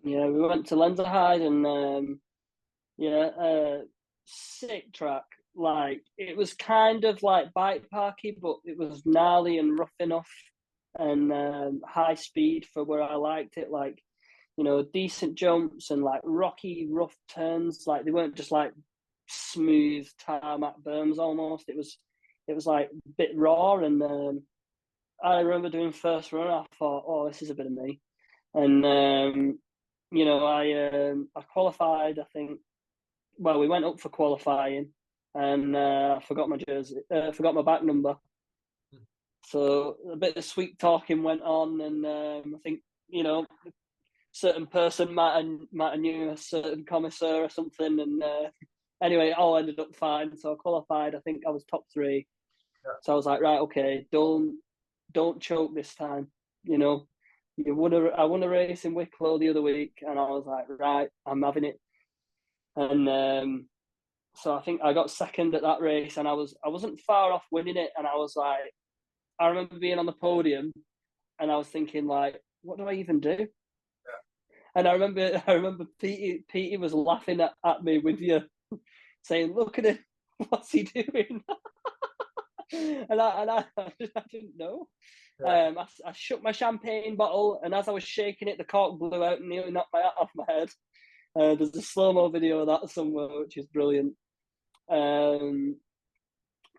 Yeah, we went to Lenzerheide and yeah, sick track. Like it was kind of like bike parky, but it was gnarly and rough enough and high speed for where I liked it. Like decent jumps and like rocky, rough turns. Like they weren't just like smooth tarmac berms. Almost, it was like a bit raw. And I remember doing first run. I thought, oh, this is a bit of me. And I qualified. I think. Well, we went up for qualifying, and I forgot my jersey. Forgot my back number. So a bit of sweet talking went on, and I think certain person might have knew a certain commissaire or something, and anyway, it all ended up fine. So I qualified. I think I was top three. So I was like, right, okay, don't choke this time. You know, I won a race in Wicklow the other week, and I was like, right, I'm having it. And so I think I got second at that race, and I wasn't far off winning it. And I was like, I remember being on the podium, and I was thinking like, what do I even do? And I remember Petey was laughing at me with you, saying, "Look at him, what's he doing?" I didn't know. Yeah. I shook my champagne bottle, and as I was shaking it, the cork blew out and nearly knocked my hat off my head. There's a slow mo video of that somewhere, which is brilliant. Um,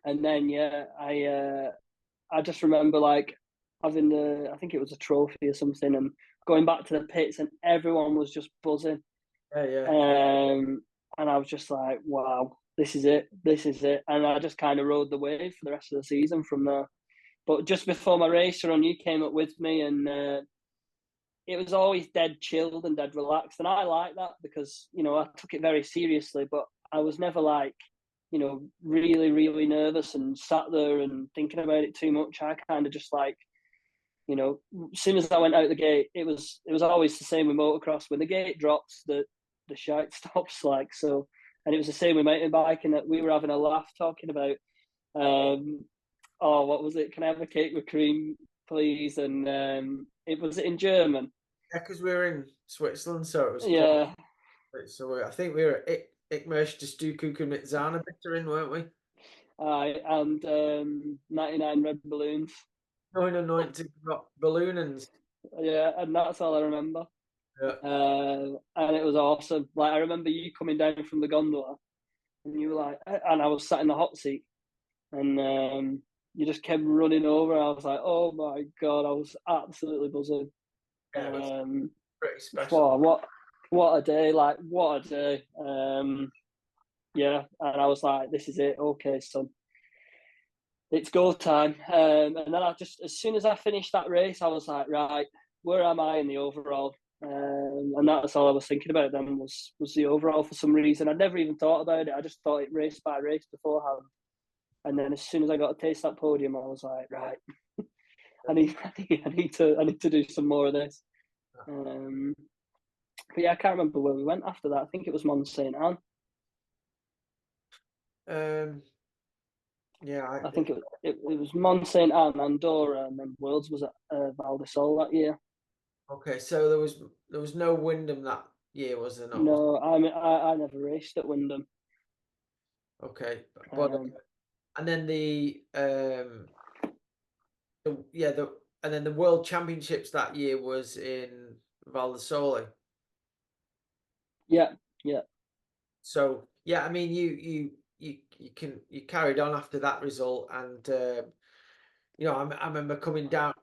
and then yeah, I just remember like having I think it was a trophy or something, and going back to the pits, and everyone was just buzzing. Yeah, yeah. And I was just like, wow, this is it. And I just kind of rode the wave for the rest of the season from there. But just before my race run, you came up with me, and it was always dead chilled and dead relaxed. And I like that because, I took it very seriously, but I was never like, really, really nervous and sat there and thinking about it too much. I kind of just like, as soon as I went out the gate, it was always the same with motocross. When the gate drops, the shite stops. Like so, and it was the same with mountain biking. That we were having a laugh talking about. Um, oh, what was it? Can I have a cake with cream, please? And it was in German. Yeah, because we were in Switzerland, so it was close. Yeah, So I think we were at Ik möchte Stukuku mit Zahnebitter in, weren't we? I and 99 red balloons. 99 rock balloons. Yeah, and that's all I remember. Yeah. And it was awesome. Like I remember you coming down from the gondola, and you were like, and I was sat in the hot seat, and you just kept running over. I was like, oh my god, I was absolutely buzzing. Yeah, it was Um, pretty special. wow, what a day! Like what a day. Yeah, and I was like, this is it. Okay, so it's go time. And then as soon as I finished that race, I was like, right, where am I in the overall? And that's all I was thinking about then was the overall for some reason. I never even thought about it. I just thought it race by race beforehand. And then as soon as I got to taste that podium, I was like, right, I need to do some more of this. Um, but yeah, I can't remember where we went after that. I think it was Mont Saint Anne. Um, yeah, I think it was Mont Saint Anne, Andorra, and then Worlds was at Val di Sol that year. okay. So there was no Wyndham that year, was there not? No, I never raced at Wyndham. Okay, but Um, and then yeah, and then the World Championships that year was in Val di Sole. yeah, yeah, So yeah, I mean, you carried on after that result, and I remember coming down.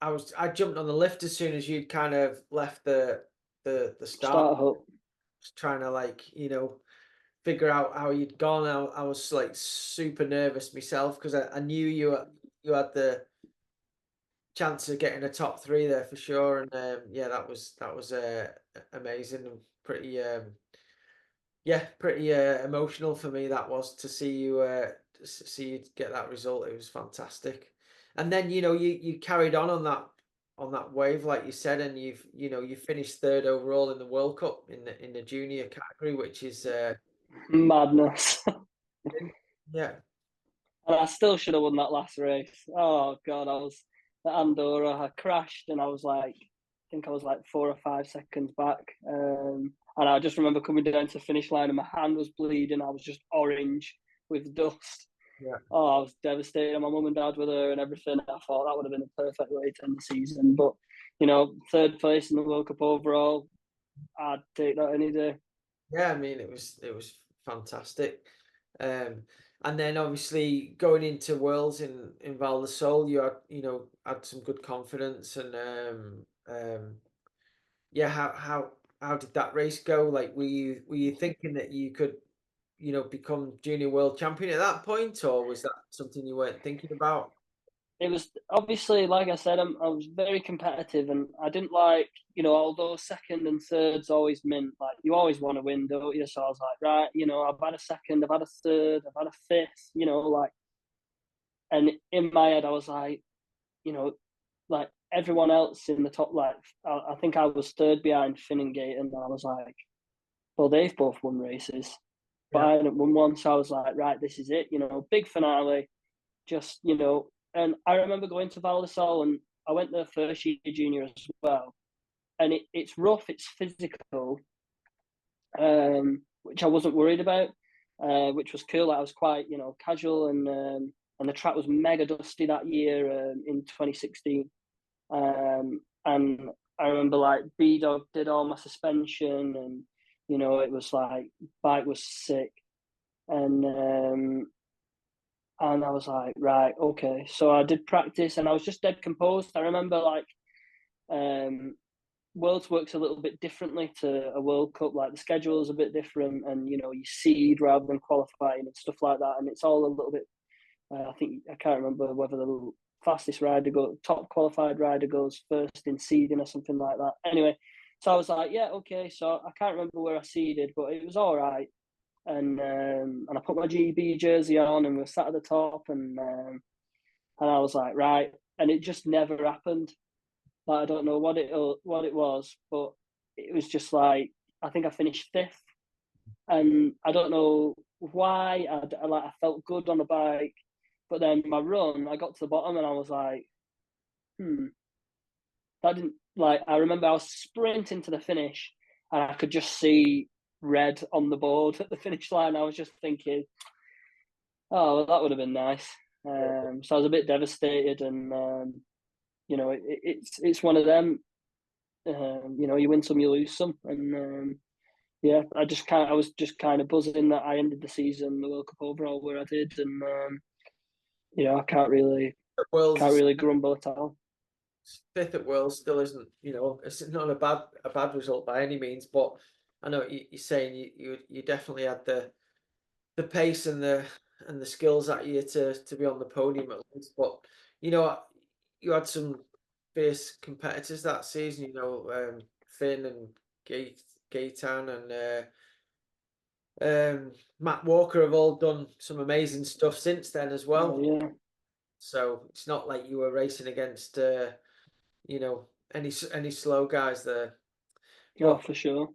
I jumped on the lift as soon as you'd kind of left the start, start up. trying to like figure out how you'd gone. I was like super nervous myself because I knew you had the chance of getting a top three there for sure, and yeah, that was amazing and pretty yeah, pretty emotional for me. That was to see you get that result. It was fantastic. And then you carried on that wave like you said, and you finished third overall in the World Cup in the junior category, which is Madness. yeah, And I still should have won that last race. Oh god, I was at Andorra. I crashed, and I was like, think I was like 4 or 5 seconds back. And I just remember coming down to the finish line and my hand was bleeding. I was just orange with dust. Yeah. Oh, I was devastated. My mum and dad were there and everything. I thought that would have been a perfect way to end the season. But, you know, 3rd place in the World Cup overall, I'd take that any day. Yeah, I mean, it was fantastic. And then obviously going into Worlds in Val di Sole, you had some good confidence and yeah, how did that race go? Like, were you thinking that you could, become junior world champion at that point, or was that something you weren't thinking about? It was obviously, like I said, I was very competitive, and I didn't like, although 2nd and 3rd's always meant like you always want to win, don't you? So I was like, right, I've had a 2nd, I've had a 3rd, I've had a 5th, like, and in my head I was like, like everyone else in the top, like I think I was 3rd behind Finn and Gayton, and I was like, well, they've both won races, but Yeah, I hadn't won one, so I was like, right, this is it, big finale, just and I remember going to Val di Sole, and I went there first year junior as well, and it's rough, it's physical, which I wasn't worried about, which was cool. Like, I was quite casual, and the track was mega dusty that year in 2016, and I remember like B Dog did all my suspension, and it was like bike was sick, and and I was like, right, okay. So I did practice, and I was just dead composed. I remember like um, Worlds works a little bit differently to a World Cup. Like the schedule is a bit different, and you seed rather than qualifying and stuff like that. And it's all a little bit. I think I can't remember whether the fastest rider top qualified rider goes first in seeding or something like that. Anyway, so I was like, yeah, okay. So I can't remember where I seeded, but it was all right. And I put my GB jersey on, and we sat at the top, and I was like, right, and it just never happened. Like, I don't know what it was, but it was just like, I think I finished 5th, and I don't know why. I felt good on the bike, but then my run, I got to the bottom, and I was like, that didn't like. I remember I was sprinting to the finish, and I could just see red on the board at the finish line. I was just thinking, oh, well, that would have been nice. So I was a bit devastated, and it's one of them. You win some, you lose some, and yeah, I was just kind of buzzing that I ended the season, the World Cup overall, where I did, and I can't Worlds really grumble at all. 5th at Worlds still isn't, it's not a bad result by any means, but I know what you're saying you definitely had the pace and the skills that year to be on the podium at least. But you had some fierce competitors that season. Finn and Gaetan and Matt Walker have all done some amazing stuff since then as well. Yeah. So it's not like you were racing against any slow guys there. Oh, for sure.